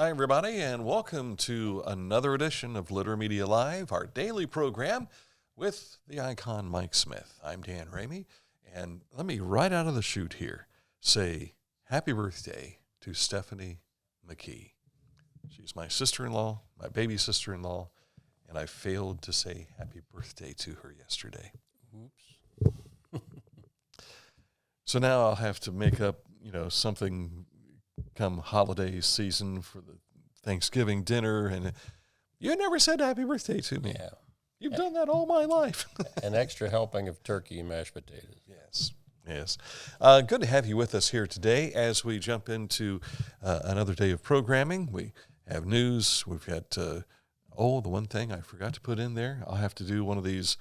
Hi, everybody, and welcome to another edition of Litter Media Live, our daily program with the icon Mike Smith. I'm Dan Ramey, and let me right out of the chute here say happy birthday to Stephanie McKee. She's my sister-in-law, my baby sister-in-law, and I failed to say happy birthday to her yesterday. Oops. So now I'll have to make up, something come holiday season for the Thanksgiving dinner, and you never said happy birthday to me. Yeah. You've done that all my life. An extra helping of turkey and mashed potatoes. Yes. Good to have you with us here today as we jump into another day of programming. We have news. We've got, the one thing I forgot to put in there, I'll have to do one of these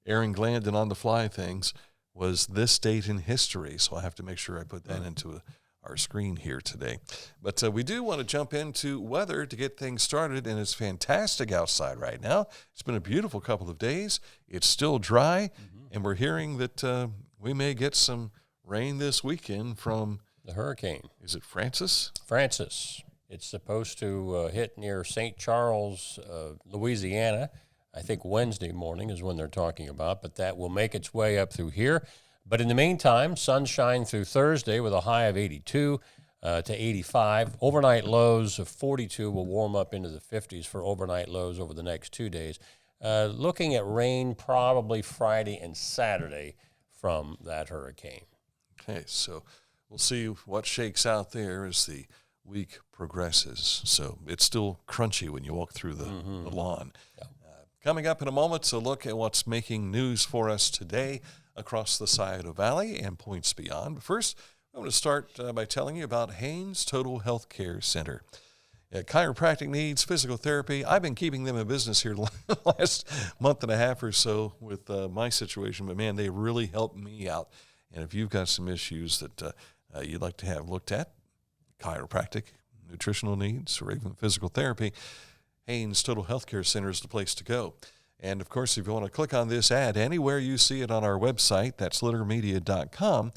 Aaron Glandon on the fly things, was this date in history. So I have to make sure I put that into our screen here today. But we do want to jump into weather to get things started, and it's fantastic outside right now. It's been a beautiful couple of days. It's still dry, and we're hearing that we may get some rain this weekend from the hurricane. Is it Francis? Francis. It's supposed to hit near St. Charles, Louisiana. I think Wednesday morning is when they're talking about, but that will make its way up through here. But in the meantime, sunshine through Thursday with a high of 82 to 85. Overnight lows of 42 will warm up into the 50s for overnight lows over the next 2 days. Looking at rain probably Friday and Saturday from that hurricane. Okay, so we'll see what shakes out there as the week progresses. So it's still crunchy when you walk through the lawn. Yeah. Coming up in a moment to look at what's making news for us today across the Scioto Valley and points beyond. But first, I'm going to start by telling you about Haynes Total Health Care Center. Chiropractic needs, physical therapy. I've been keeping them in business here the last month and a half or so with my situation, but man, they really helped me out. And if you've got some issues that you'd like to have looked at, chiropractic, nutritional needs, or even physical therapy, Haynes Total Health Care Center is the place to go. And, of course, if you want to click on this ad anywhere you see it on our website, that's littermedia.com,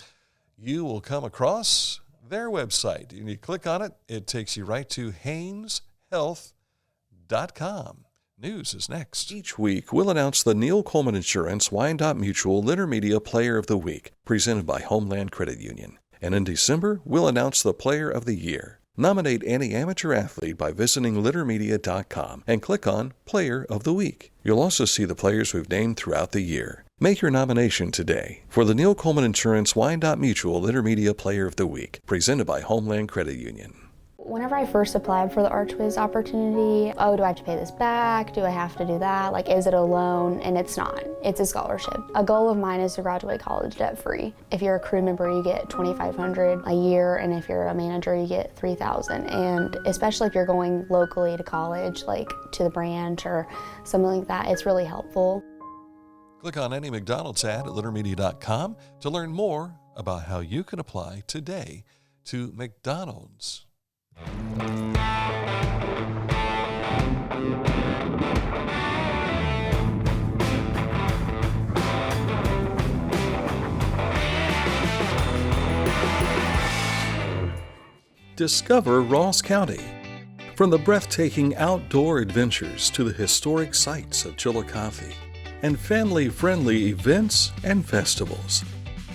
you will come across their website. And you click on it, it takes you right to hayneshealth.com. News is next. Each week, we'll announce the Neil Coleman Insurance Wyandotte Mutual Litter Media Player of the Week, presented by Homeland Credit Union. And in December, we'll announce the Player of the Year. Nominate any amateur athlete by visiting littermedia.com and click on Player of the Week. You'll also see the players we've named throughout the year. Make your nomination today for the Neil Coleman Insurance Wyandotte Mutual Litter Media Player of the Week, presented by Homeland Credit Union. Whenever I first applied for the Archways opportunity, do I have to pay this back? Do I have to do that? Is it a loan? And it's not. It's a scholarship. A goal of mine is to graduate college debt-free. If you're a crew member, you get $2,500 a year, and if you're a manager, you get $3,000. And especially if you're going locally to college, to the branch or something like that, it's really helpful. Click on any McDonald's ad at littermedia.com to learn more about how you can apply today to McDonald's. Discover Ross County. From the breathtaking outdoor adventures to the historic sights of Chillicothe and family-friendly events and festivals.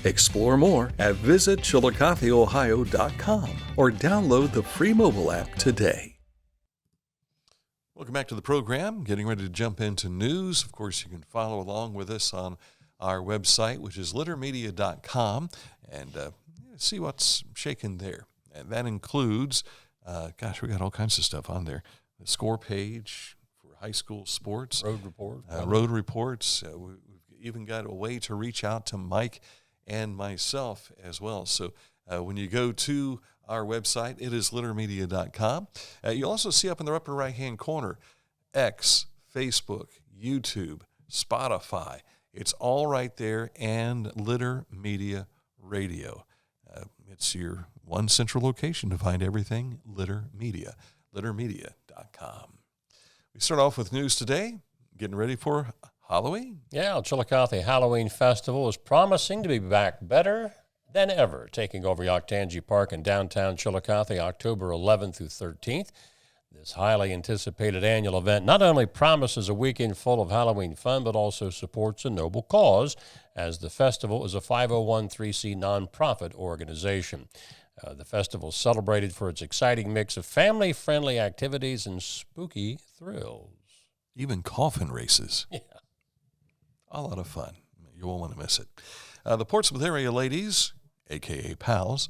Explore more at visitchillicotheohio.com or download the free mobile app today. Welcome back to the program. Getting ready to jump into news. Of course, you can follow along with us on our website, which is littermedia.com, and see what's shaking there. And that includes, we got all kinds of stuff on there. The score page for high school sports. Road report. Road reports. We've even got a way to reach out to Mike and myself as well. So when you go to our website, it is littermedia.com. You'll also see up in the upper right-hand corner, X, Facebook, YouTube, Spotify. It's all right there, and Litter Media Radio. It's your one central location to find everything Litter Media, littermedia.com. We start off with news today, getting ready for Halloween. Yeah, Chillicothe Halloween Festival is promising to be back better than ever, taking over Octangie Park in downtown Chillicothe October 11th through 13th. This highly anticipated annual event not only promises a weekend full of Halloween fun, but also supports a noble cause, as the festival is a 501(c) nonprofit organization. The festival is celebrated for its exciting mix of family-friendly activities and spooky thrills. Even coffin races. Yeah. A lot of fun. You won't want to miss it. The Portsmouth area ladies, a.k.a. Pals,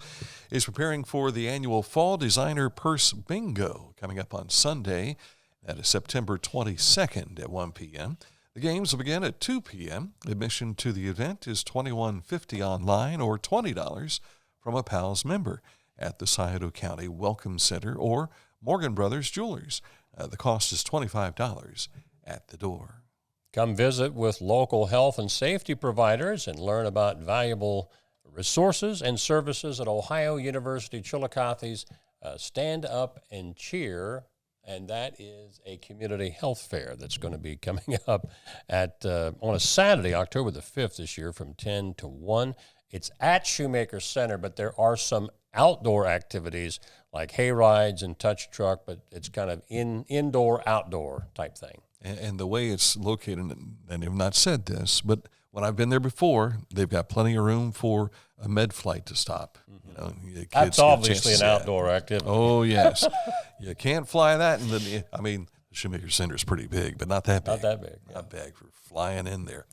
is preparing for the annual Fall Designer Purse Bingo coming up on Sunday. That is September 22nd at 1 p.m. The games will begin at 2 p.m. Admission to the event is $21.50 online or $20 from a Pals member at the Scioto County Welcome Center or Morgan Brothers Jewelers. The cost is $25 at the door. Come visit with local health and safety providers and learn about valuable resources and services at Ohio University Chillicothe's Stand Up and Cheer, and that is a community health fair that's going to be coming up at on a Saturday, October the 5th this year from 10 to 1. It's at Shoemaker Center, but there are some outdoor activities like hay rides and touch truck, but it's kind of indoor-outdoor type thing. And the way it's located, and they've not said this, but when I've been there before, they've got plenty of room for a med flight to stop. Mm-hmm. You know, the kids That's get a obviously chance an to see outdoor activity. Oh, yes. You can't fly that. And then, I mean, the Shoemaker Center is pretty big, but not that big. Not that big. Yeah. Not big for flying in there.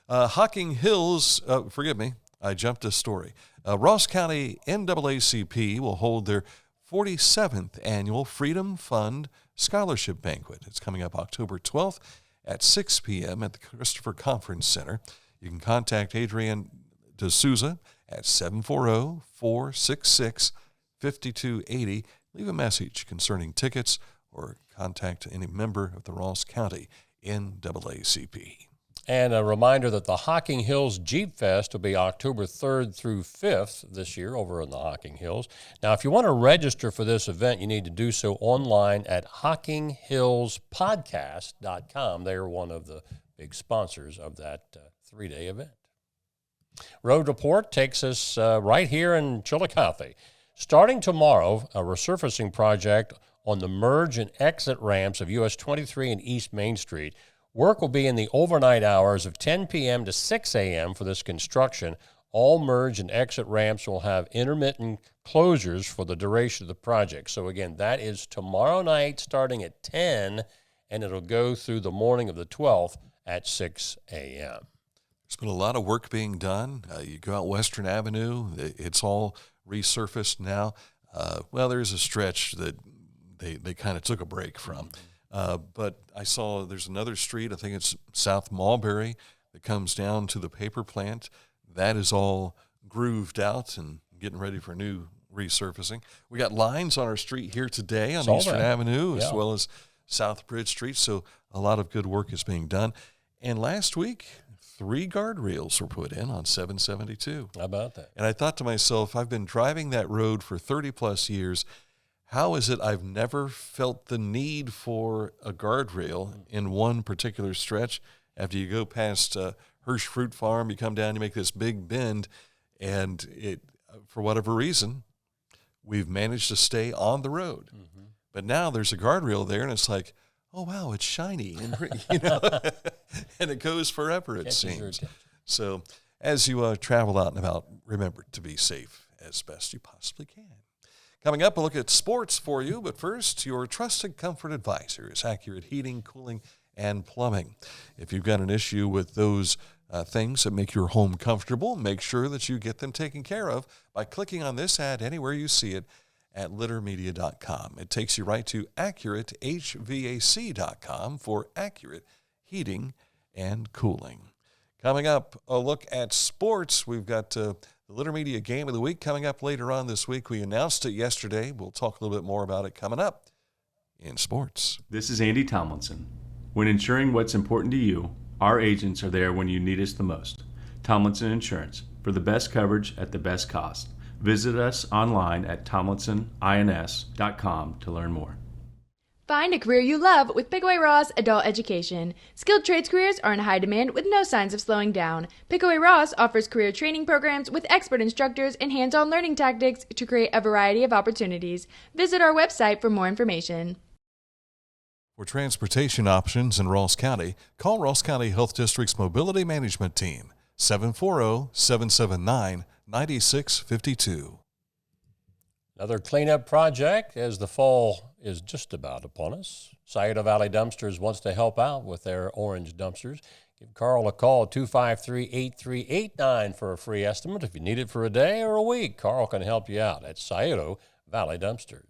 Hocking Hills, forgive me, I jumped a story. Ross County NAACP will hold their 47th annual Freedom Fund Scholarship Banquet. It's coming up October 12th at 6 p.m. at the Christopher Conference Center. You can contact Adrienne D'Souza at 740-466-5280. Leave a message concerning tickets or contact any member of the Ross County NAACP. And a reminder that the Hocking Hills Jeep Fest will be October 3rd through 5th this year over in the Hocking Hills. Now, if you want to register for this event, you need to do so online at HockingHillspodcast.com. They are one of the big sponsors of that three-day event. Road Report takes us right here in Chillicothe. Starting tomorrow, a resurfacing project on the merge and exit ramps of US 23 and East Main Street. Work will be in the overnight hours of 10 p.m. to 6 a.m. for this construction. All merge and exit ramps will have intermittent closures for the duration of the project. So again, that is tomorrow night starting at 10, and it'll go through the morning of the 12th at 6 a.m. There's been a lot of work being done. You go out Western Avenue, it's all resurfaced now. Well, there's a stretch that they kind of took a break from. But I saw there's another street, I think it's South Mulberry, that comes down to the paper plant. That is all grooved out and getting ready for new resurfacing. We got lines on our street here today on Eastern Avenue as well as South Bridge Street, so a lot of good work is being done. And last week, 3 guardrails were put in on 772. How about that? And I thought to myself, I've been driving that road for 30-plus years. How is it I've never felt the need for a guardrail in one particular stretch? After you go past Hirsch Fruit Farm, you come down, you make this big bend, and it, for whatever reason, we've managed to stay on the road. Mm-hmm. But now there's a guardrail there, and it's like, oh, wow, it's shiny, and, and it goes forever, it seems. So as you travel out and about, remember to be safe as best you possibly can. Coming up, we'll look at sports for you, but first, your trusted comfort advisor is Accurate Heating, Cooling, and Plumbing. If you've got an issue with those things that make your home comfortable, make sure that you get them taken care of by clicking on this ad anywhere you see it at littermedia.com. It takes you right to AccurateHVAC.com for accurate heating and cooling. Coming up, a look at sports. We've got the Litter Media Game of the Week coming up later on this week. We announced it yesterday. We'll talk a little bit more about it coming up in sports. This is Andy Tomlinson. When ensuring what's important to you, our agents are there when you need us the most. Tomlinson Insurance, for the best coverage at the best cost. Visit us online at tomlinsonins.com to learn more. Find a career you love with Pickaway Ross Adult Education. Skilled trades careers are in high demand with no signs of slowing down. Pickaway Ross offers career training programs with expert instructors and hands-on learning tactics to create a variety of opportunities. Visit our website for more information. For transportation options in Ross County, call Ross County Health District's Mobility Management Team, 740-779-9652. Another cleanup project as the fall is just about upon us. Scioto Valley Dumpsters wants to help out with their orange dumpsters. Give Carl a call, 253-8389 for a free estimate. If you need it for a day or a week, Carl can help you out at Scioto Valley Dumpsters.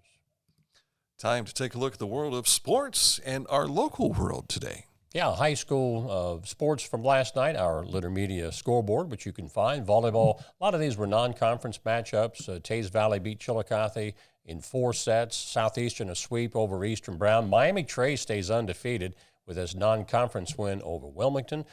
Time to take a look at the world of sports and our local world today. Yeah, high school sports from last night, our Litter Media scoreboard, which you can find. Volleyball, a lot of these were non-conference matchups. Tays Valley beat Chillicothe in 4 sets. Southeastern a sweep over Eastern Brown. Miami Trace stays undefeated with his non-conference win over Wilmington.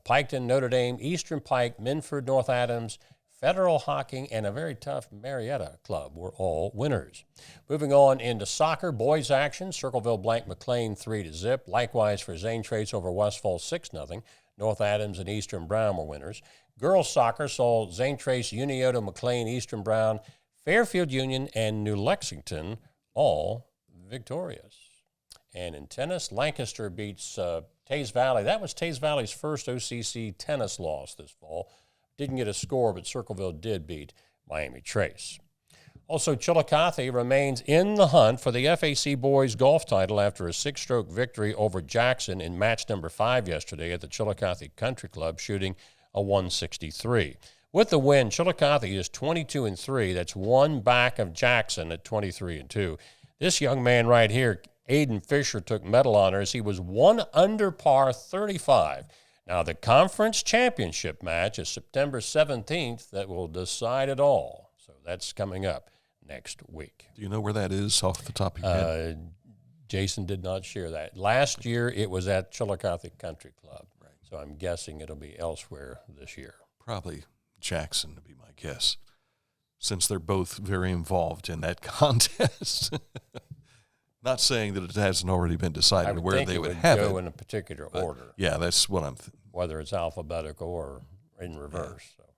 Piketon, Notre Dame, Eastern Pike, Minford, North Adams, Federal Hocking, and a very tough Marietta club were all winners. Moving on into soccer, boys action, Circleville blanked McLean 3-0. Likewise for Zane Trace over Westfall 6-0. North Adams and Eastern Brown were winners. Girls soccer saw Zane Trace, Unioto, McLean, Eastern Brown, Fairfield Union, and New Lexington all victorious. And in tennis, Lancaster beats Tays Valley. That was Tays Valley's first OCC tennis loss this fall. Didn't get a score, but Circleville did beat Miami Trace. Also, Chillicothe remains in the hunt for the FAC boys golf title after a 6-stroke victory over Jackson in match number 5 yesterday at the Chillicothe Country Club, shooting a 163. With the win, Chillicothe is 22-3. That's one back of Jackson at 23-2. This young man right here, Aiden Fisher, took medal honors. He was 1 under par 35. Now, the conference championship match is September 17th. That will decide it all. So that's coming up next week. Do you know where that is off the top of your head? Jason did not share that. Last year, it was at Chillicothe Country Club. Right. So I'm guessing it'll be elsewhere this year. Probably Jackson, to be my guess, since they're both very involved in that contest. Not saying that it hasn't already been decided where they would have go it in a particular order. Yeah, that's what I'm whether it's alphabetical or in reverse. Yeah. So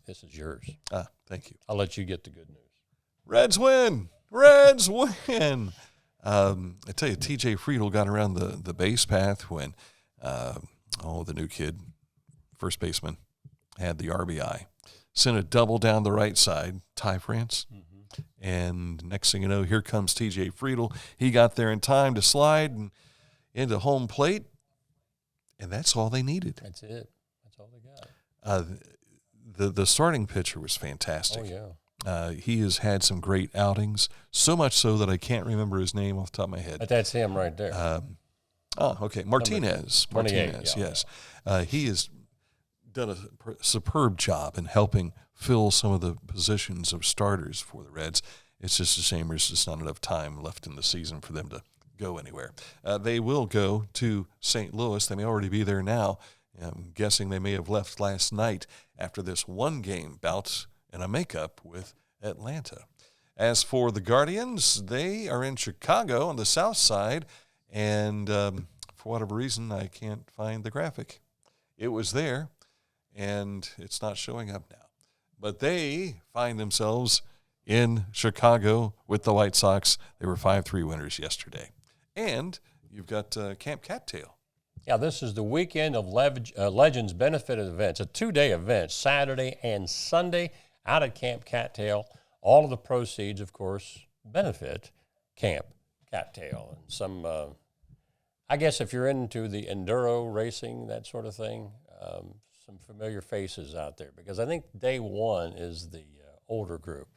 this is yours. Thank you. I'll let you get the good news. Reds win! Reds win! I tell you, TJ Friedel got around the base path when the new kid, first baseman, had the RBI. Sent a double down the right side, Ty France. Mm-hmm. And next thing you know, here comes TJ Friedel. He got there in time to slide into home plate, and that's all they needed. That's it. That's all they got. The starting pitcher was fantastic. Oh, yeah. He has had some great outings, so much so that I can't remember his name off the top of my head. But that's him right there. Okay. Martinez. Martinez, yes. Yeah. He has done a superb job in helping fill some of the positions of starters for the Reds. It's just a shame there's just not enough time left in the season for them to go anywhere. They will go to St. Louis. They may already be there now. I'm guessing they may have left last night after this one-game bout and a makeup with Atlanta. As for the Guardians, they are in Chicago on the south side, and for whatever reason, I can't find the graphic. It was there, and it's not showing up now. But they find themselves in Chicago with the White Sox. They were 5-3 winners yesterday. And you've got Camp Cattail. Yeah, this is the weekend of Legends benefit events, a 2-day event, Saturday and Sunday out at Camp Cattail. All of the proceeds, of course, benefit Camp Cattail. And some, I guess if you're into the enduro racing, that sort of thing, some familiar faces out there, because I think day one is the older group.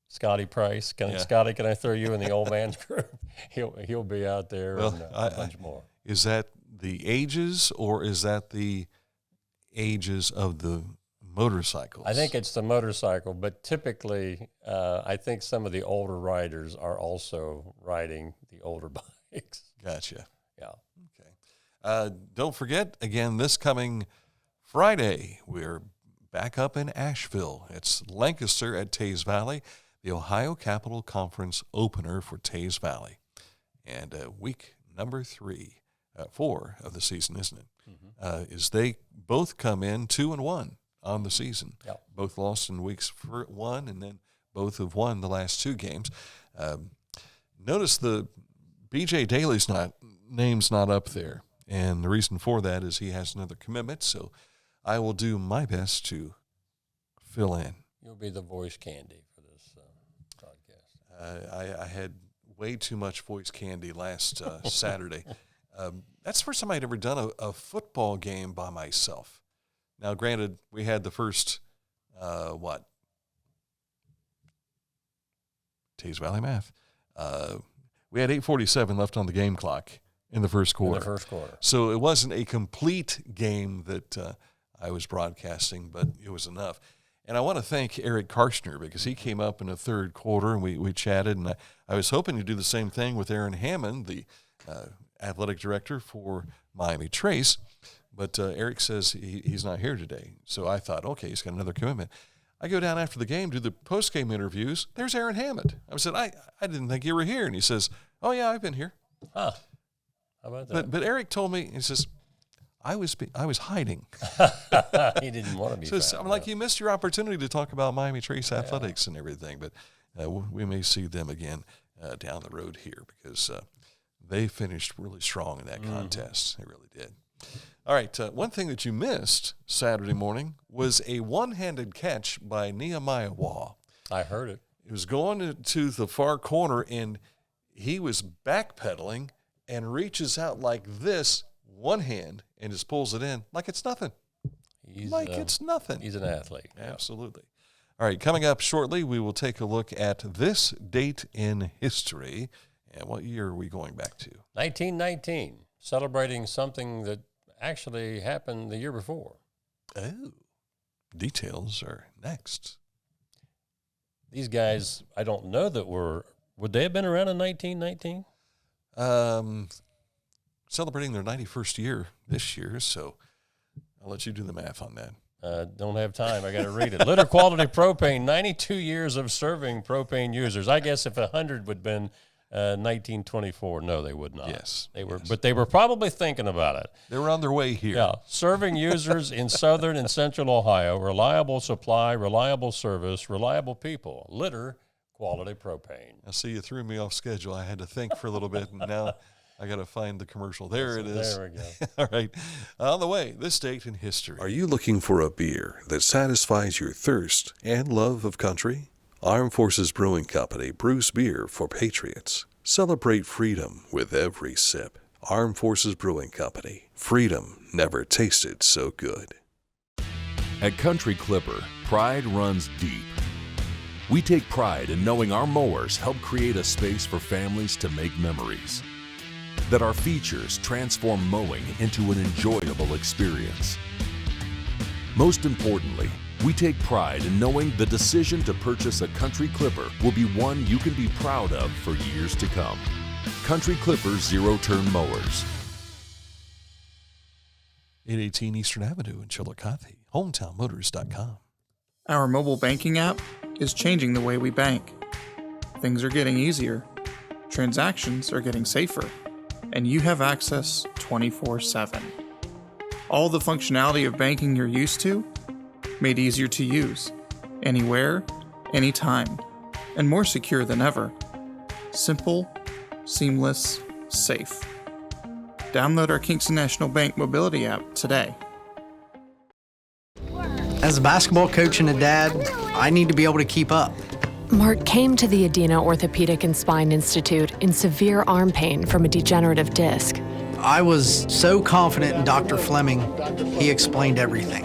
Scotty Price, Scotty, can I throw you in the old man's group? He'll be out there, and a bunch more. Is that the ages, or is that the ages of the motorcycles? I think it's the motorcycle, but typically I think some of the older riders are also riding the older bikes. Gotcha. Yeah. Okay. Don't forget, again, this coming Friday, we're back up in Asheville. It's Lancaster at Tays Valley, the Ohio Capital Conference opener for Tays Valley. And week number 4 of the season, isn't it? Mm-hmm. Is they both come in 2-1 on the season. Yep. Both lost in weeks 1, and then both have won the last 2 games. Notice the B.J. Daly's name's not up there, and the reason for that is he has another commitment, so I will do my best to fill in. You'll be the voice candy for this podcast. I had way too much voice candy last Saturday. That's the first time I'd ever done a football game by myself. Now, granted, we had the first, Tees Valley math. We had 8:47 left on the game clock in the first quarter. So it wasn't a complete game that I was broadcasting, but it was enough. And I want to thank Eric Karshner because he came up in the third quarter and we chatted. And I was hoping to do the same thing with Aaron Hammond, the athletic director for Miami Trace. But Eric says he's not here today. So I thought, okay, he's got another commitment. I go down after the game, do the post-game interviews. There's Aaron Hammond. I said, I didn't think you were here. And he says, oh, yeah, I've been here. Huh. How about that? But Eric told me, he says, I was hiding. He didn't want to be So I'm like, you missed your opportunity to talk about Miami Trace athletics and everything. But we may see them again down the road here because they finished really strong in that contest. They really did. All right, one thing that you missed Saturday morning was a one-handed catch by Nehemiah Waugh. I heard it. He was going to the far corner, and he was backpedaling and reaches out like this, one hand, and just pulls it in like it's nothing. It's nothing. He's an athlete. Absolutely. All right, coming up shortly, we will take a look at this date in history. And what year are we going back to? 1919, celebrating something that actually happened the year before. Oh, details are next. These guys, I don't know that would they have been around in 1919? Celebrating their 91st year this year, so I'll let you do the math on that. Don't have time. I got to read it. Litter Quality Propane, 92 years of serving propane users. I guess if 100 would have been 1924. No, they would not. Yes. But they were probably thinking about it. They were on their way here. Yeah. Serving users in southern and central Ohio. Reliable supply, reliable service, reliable people. Litter Quality Propane. I see you threw me off schedule. I had to think for a little bit, and now I got to find the commercial. There it is. There we go. All right. On the way, this date in history. Are you looking for a beer that satisfies your thirst and love of country? Armed Forces Brewing Company brews beer for patriots. Celebrate freedom with every sip. Armed Forces Brewing Company. Freedom never tasted so good. At Country Clipper, pride runs deep. We take pride in knowing our mowers help create a space for families to make memories. That our features transform mowing into an enjoyable experience. Most importantly, we take pride in knowing the decision to purchase a Country Clipper will be one you can be proud of for years to come. Country Clipper zero-turn mowers. 818 Eastern Avenue in Chillicothe, hometownmotors.com. Our mobile banking app is changing the way we bank. Things are getting easier, transactions are getting safer, and you have access 24/7. All the functionality of banking you're used to, made easier to use, anywhere, anytime, and more secure than ever. Simple, seamless, safe. Download our Kingston National Bank mobility app today. As a basketball coach and a dad, I need to be able to keep up. Mark came to the Adena Orthopedic and Spine Institute in severe arm pain from a degenerative disc. I was so confident in Dr. Fleming, he explained everything.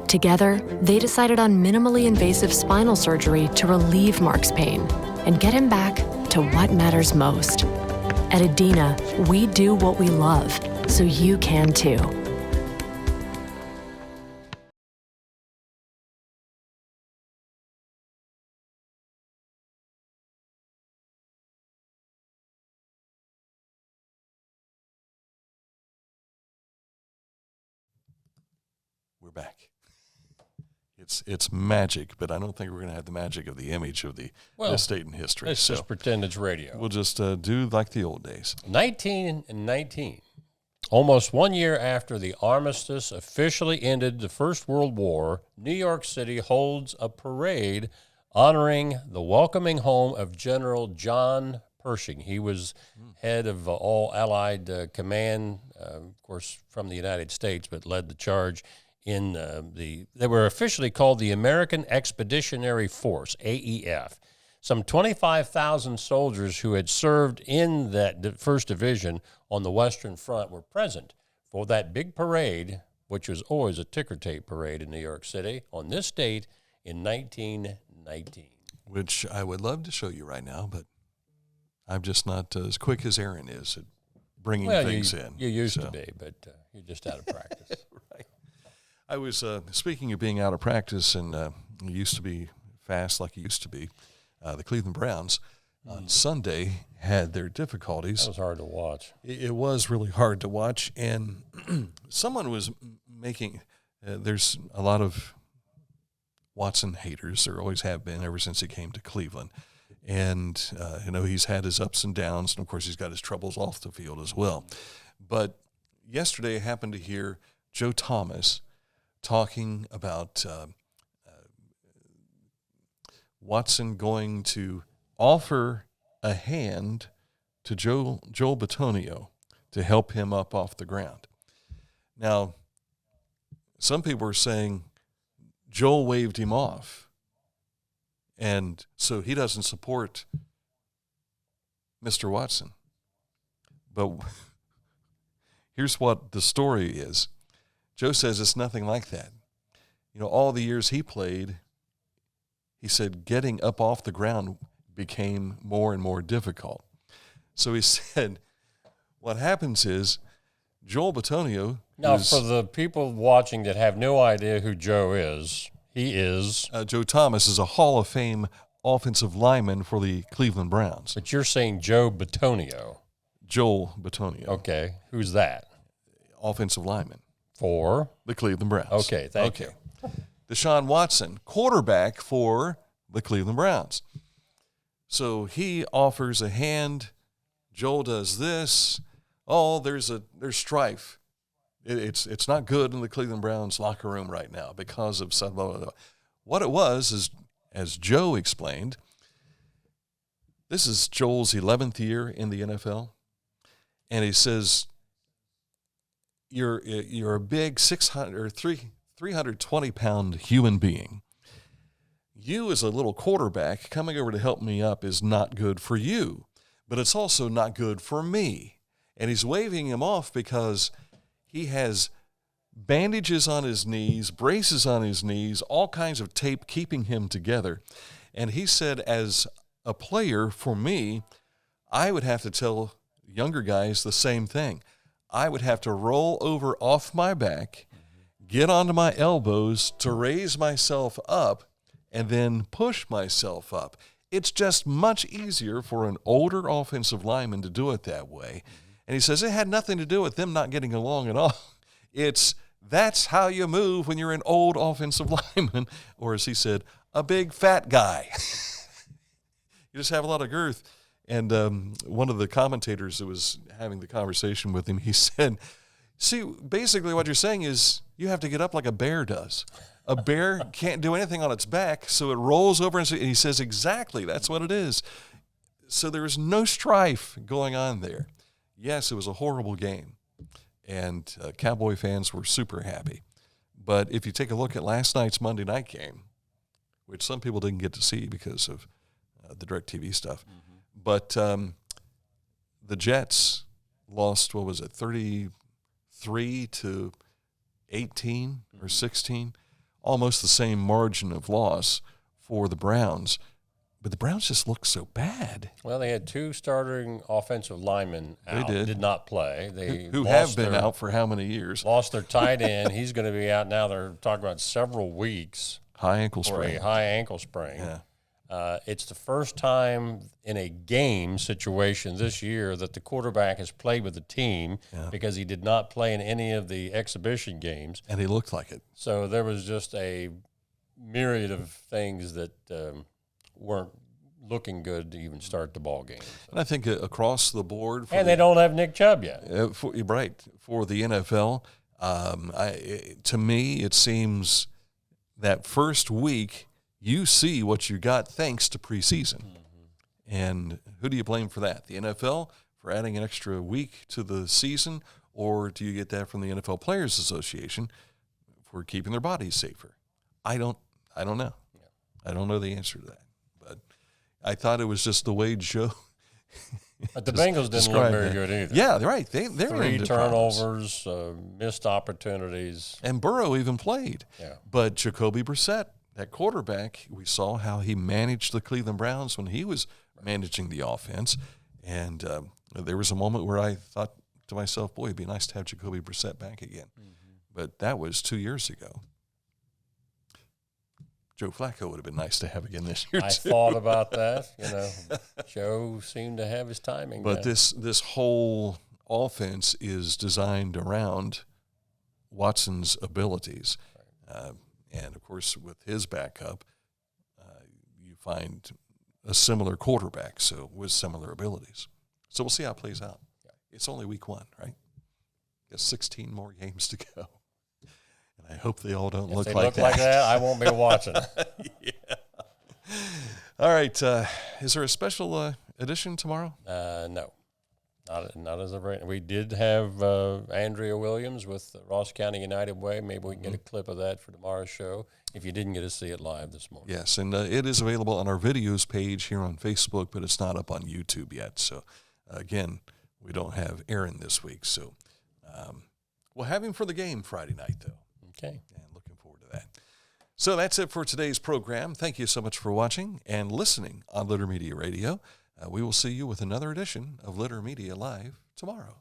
Together, they decided on minimally invasive spinal surgery to relieve Mark's pain and get him back to what matters most. At Adena, we do what we love, so you can too. We're back. It's magic, but I don't think we're going to have the magic of the image of this date in history. Let's just pretend it's radio. We'll just do like the old days. 1919. Almost 1 year after the armistice officially ended the First World War, New York City holds a parade honoring the welcoming home of General John Pershing. He was head of all Allied command, of course, from the United States, but led the charge in they were officially called the American Expeditionary Force, AEF. Some 25,000 soldiers who had served in that first division on the Western Front were present for that big parade, which was always a ticker tape parade in New York City, on this date in 1919. Which I would love to show you right now, but I'm just not as quick as Aaron is at bringing things in. You used to be, but you're just out of practice. Right. I was, speaking of being out of practice and used to be fast like it used to be, the Cleveland Browns on Sunday had their difficulties. That was hard to watch. It was really hard to watch, and someone was making there's a lot of Watson haters. There always have been ever since he came to Cleveland. And, he's had his ups and downs, and, of course, he's got his troubles off the field as well. But yesterday I happened to hear Joe Thomas talking about Watson going to offer a hand to Joel Bitonio to help him up off the ground. Now, some people are saying Joel waved him off, and so he doesn't support Mr. Watson. But here's what the story is. Joe says it's nothing like that. All the years he played, he said getting up off the ground became more and more difficult. So he said what happens is Joel Bitonio. Now, for the people watching that have no idea who Joe is, he is. Joe Thomas is a Hall of Fame offensive lineman for the Cleveland Browns. But you're saying Joe Bitonio. Joel Bitonio. Okay. Who's that? Offensive lineman. For? The Cleveland Browns. Okay, thank you. Deshaun Watson, quarterback for the Cleveland Browns. So he offers a hand. Joel does this. Oh, there's strife. It's not good in the Cleveland Browns locker room right now because of some. What it was is, as Joe explained, this is Joel's 11th year in the NFL, and he says, "You're a big 320-pound human being. You as a little quarterback coming over to help me up is not good for you, but it's also not good for me." And he's waving him off because he has bandages on his knees, braces on his knees, all kinds of tape keeping him together. And he said, as a player, for me, I would have to tell younger guys the same thing. I would have to roll over off my back, get onto my elbows to raise myself up, and then push myself up. It's just much easier for an older offensive lineman to do it that way. And he says it had nothing to do with them not getting along at all. That's how you move when you're an old offensive lineman, or as he said, a big fat guy. You just have a lot of girth. And one of the commentators that was having the conversation with him, he said, see, basically what you're saying is you have to get up like a bear does. A bear can't do anything on its back, so it rolls over. And he says, exactly, that's what it is. So there was no strife going on there. Yes, it was a horrible game, and Cowboy fans were super happy. But if you take a look at last night's Monday night game, which some people didn't get to see because of the DirecTV stuff, but the Jets lost, 33-18 or 16, almost the same margin of loss for the Browns. But the Browns just looked so bad. Well, they had two starting offensive linemen out. They did not play. Who have been out for how many years? Lost their tight end. He's going to be out now. They're talking about several weeks. High ankle sprain. A high ankle sprain. Yeah. It's the first time in a game situation this year that the quarterback has played with the team because he did not play in any of the exhibition games. And he looked like it. So there was just a myriad of things that weren't looking good to even start the ball game. So. And I think across the board. And they don't have Nick Chubb yet. For the NFL, to me, it seems that first week you see what you got thanks to preseason. And who do you blame for that? The NFL for adding an extra week to the season, or do you get that from the NFL Players Association for keeping their bodies safer? I don't know. Yeah. I don't know the answer to that. But I thought it was just the way Joe. But the Bengals didn't look very good either. Yeah, they're right. They're 3 turnovers, missed opportunities. And Burrow even played. Yeah. But Jacoby Brissett, that quarterback, we saw how he managed the Cleveland Browns when he was managing the offense. And there was a moment where I thought to myself, boy, it'd be nice to have Jacoby Brissett back again. Mm-hmm. But that was 2 years ago. Joe Flacco would have been nice to have again this year, I too. thought about that. Joe seemed to have his timing. But this whole offense is designed around Watson's abilities. And, of course, with his backup, you find a similar quarterback, so with similar abilities. So we'll see how it plays out. Yeah. It's only week 1, right? There's 16 more games to go. I hope they all don't if look they like look that. like that, I won't be watching. Yeah. All right. Is there a special edition tomorrow? No. Not as of right now. We did have Andrea Williams with the Ross County United Way. Maybe we can get a clip of that for tomorrow's show if you didn't get to see it live this morning. Yes, and it is available on our videos page here on Facebook, but it's not up on YouTube yet. So, again, we don't have Aaron this week. So we'll have him for the game Friday night, though. Okay. And looking forward to that. So that's it for today's program. Thank you so much for watching and listening on Litter Media Radio. We will see you with another edition of Litter Media Live tomorrow.